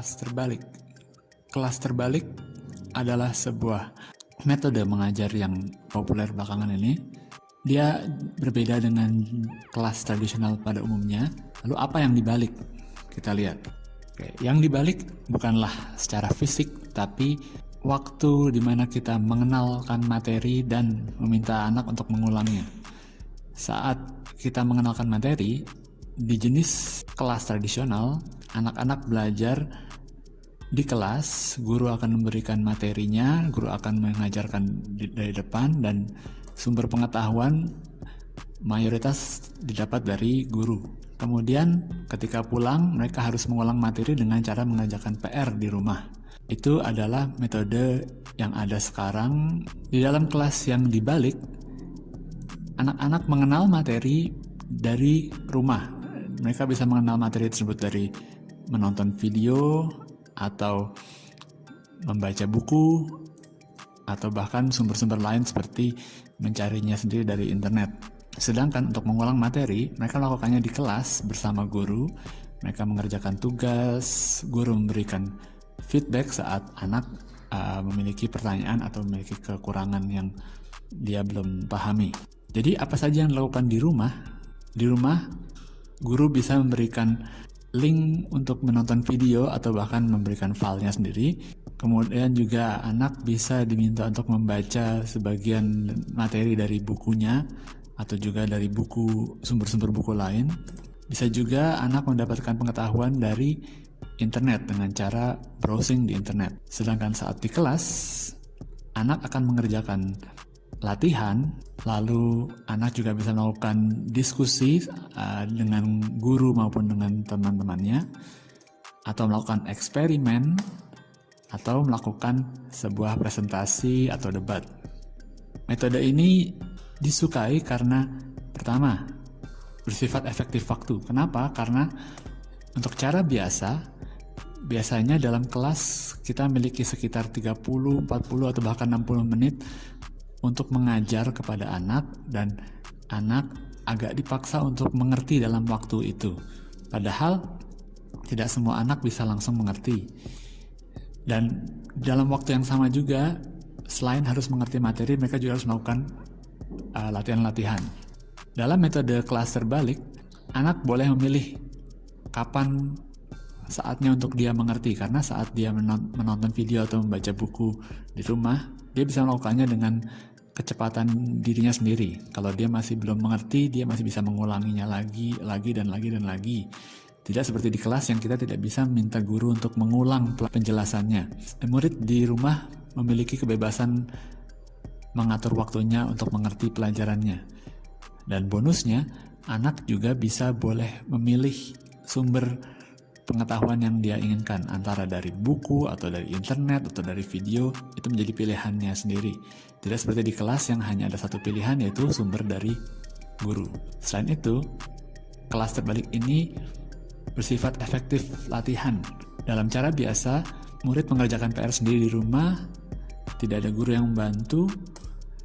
kelas terbalik. Kelas terbalik adalah sebuah metode mengajar yang populer belakangan ini. Dia berbeda dengan kelas tradisional pada umumnya. Lalu apa yang dibalik? Kita lihat. Oke, yang dibalik bukanlah secara fisik, tapi waktu di mana kita mengenalkan materi dan meminta anak untuk mengulangnya. Saat kita mengenalkan materi, di jenis kelas tradisional, anak-anak belajar di kelas, guru akan memberikan materinya, guru akan mengajarkan dari depan, dan sumber pengetahuan mayoritas didapat dari guru. Kemudian ketika pulang, mereka harus mengulang materi dengan cara mengerjakan PR di rumah. Itu adalah metode yang ada sekarang. Di dalam kelas yang dibalik, anak-anak mengenal materi dari rumah. Mereka bisa mengenal materi tersebut dari menonton video, atau membaca buku, atau bahkan sumber-sumber lain seperti mencarinya sendiri dari internet. Sedangkan untuk mengulang materi, mereka melakukannya di kelas bersama guru. Mereka mengerjakan tugas, guru memberikan feedback saat anak memiliki pertanyaan atau memiliki kekurangan yang dia belum pahami. Jadi apa saja yang dilakukan di rumah? Di rumah, guru bisa memberikan link untuk menonton video atau bahkan memberikan filenya sendiri. Kemudian juga anak bisa diminta untuk membaca sebagian materi dari bukunya atau juga dari buku, sumber-sumber buku lain. Bisa juga anak mendapatkan pengetahuan dari internet dengan cara browsing di internet. Sedangkan saat di kelas, anak akan mengerjakan latihan, lalu anak juga bisa melakukan diskusi dengan guru maupun dengan teman-temannya, atau melakukan eksperimen, atau melakukan sebuah presentasi atau debat. Metode ini disukai karena pertama, bersifat efektif waktu. Kenapa? Karena untuk cara biasanya dalam kelas kita memiliki sekitar 30, 40, atau bahkan 60 menit untuk mengajar kepada anak, dan anak agak dipaksa untuk mengerti dalam waktu itu. Padahal tidak semua anak bisa langsung mengerti. Dan dalam waktu yang sama juga, selain harus mengerti materi, mereka juga harus melakukan latihan-latihan. Dalam metode kelas terbalik, anak boleh memilih kapan saatnya untuk dia mengerti, karena saat dia menonton video atau membaca buku di rumah, dia bisa melakukannya dengan kecepatan dirinya sendiri. Kalau dia masih belum mengerti, dia masih bisa mengulanginya lagi dan lagi. Tidak seperti di kelas yang kita tidak bisa minta guru untuk mengulang penjelasannya. Murid di rumah memiliki kebebasan mengatur waktunya untuk mengerti pelajarannya. Dan bonusnya, anak juga boleh memilih sumber pengetahuan yang dia inginkan, antara dari buku atau dari internet atau dari video. Itu menjadi pilihannya sendiri. Tidak seperti di kelas yang hanya ada satu pilihan, yaitu sumber dari guru. Selain itu, kelas terbalik ini bersifat efektif latihan. Dalam cara biasa, murid mengerjakan PR sendiri di rumah, tidak ada guru yang membantu,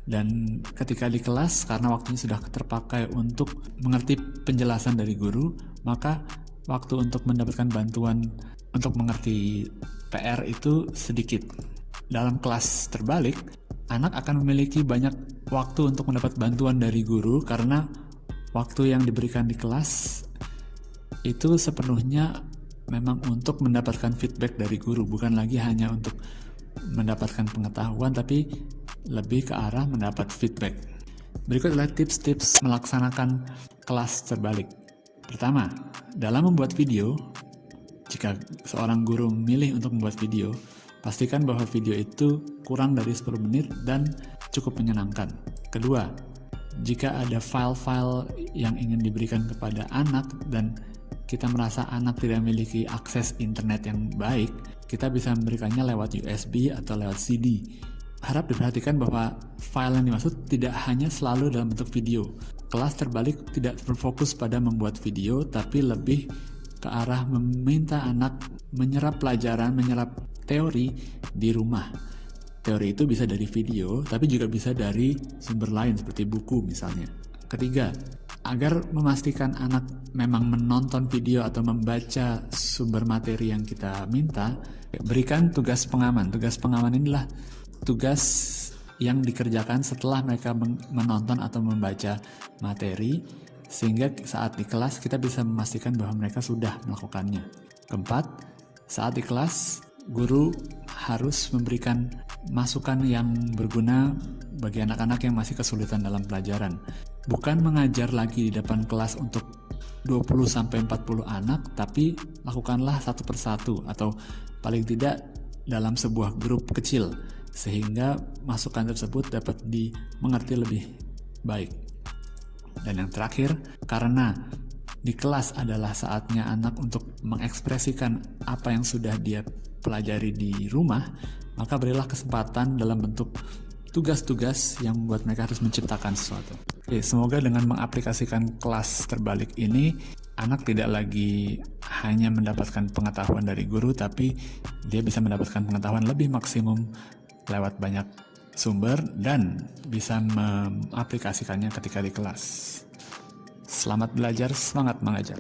dan ketika di kelas, karena waktunya sudah terpakai untuk mengerti penjelasan dari guru, maka waktu untuk mendapatkan bantuan untuk mengerti PR itu sedikit. Dalam kelas terbalik, anak akan memiliki banyak waktu untuk mendapat bantuan dari guru, karena waktu yang diberikan di kelas itu sepenuhnya memang untuk mendapatkan feedback dari guru, bukan lagi hanya untuk mendapatkan pengetahuan, tapi lebih ke arah mendapat feedback. Berikut adalah tips-tips melaksanakan kelas terbalik. Pertama, dalam membuat video, jika seorang guru memilih untuk membuat video, pastikan bahwa video itu kurang dari 10 menit dan cukup menyenangkan. Kedua, jika ada file-file yang ingin diberikan kepada anak dan kita merasa anak tidak memiliki akses internet yang baik, kita bisa memberikannya lewat USB atau lewat CD. Harap diperhatikan bahwa file yang dimaksud tidak hanya selalu dalam bentuk video. Kelas terbalik tidak berfokus pada membuat video, tapi lebih ke arah meminta anak menyerap pelajaran, menyerap teori di rumah. Teori itu bisa dari video, tapi juga bisa dari sumber lain seperti buku misalnya. Ketiga, Agar memastikan anak memang menonton video atau membaca sumber materi yang kita minta, berikan tugas pengaman. Tugas pengaman inilah tugas yang dikerjakan setelah mereka menonton atau membaca materi, sehingga saat di kelas kita bisa memastikan bahwa mereka sudah melakukannya. Keempat, saat di kelas, guru harus memberikan masukan yang berguna bagi anak-anak yang masih kesulitan dalam pelajaran. Bukan mengajar lagi di depan kelas untuk 20-40 anak, tapi lakukanlah satu persatu atau paling tidak dalam sebuah grup kecil, sehingga masukan tersebut dapat dimengerti lebih baik. Dan yang terakhir, karena di kelas adalah saatnya anak untuk mengekspresikan apa yang sudah dia pelajari di rumah, maka berilah kesempatan dalam bentuk tugas-tugas yang membuat mereka harus menciptakan sesuatu. Oke, semoga dengan mengaplikasikan kelas terbalik ini, anak tidak lagi hanya mendapatkan pengetahuan dari guru, tapi dia bisa mendapatkan pengetahuan lebih maksimum lewat banyak sumber dan bisa mengaplikasikannya ketika di kelas. Selamat belajar, semangat mengajar.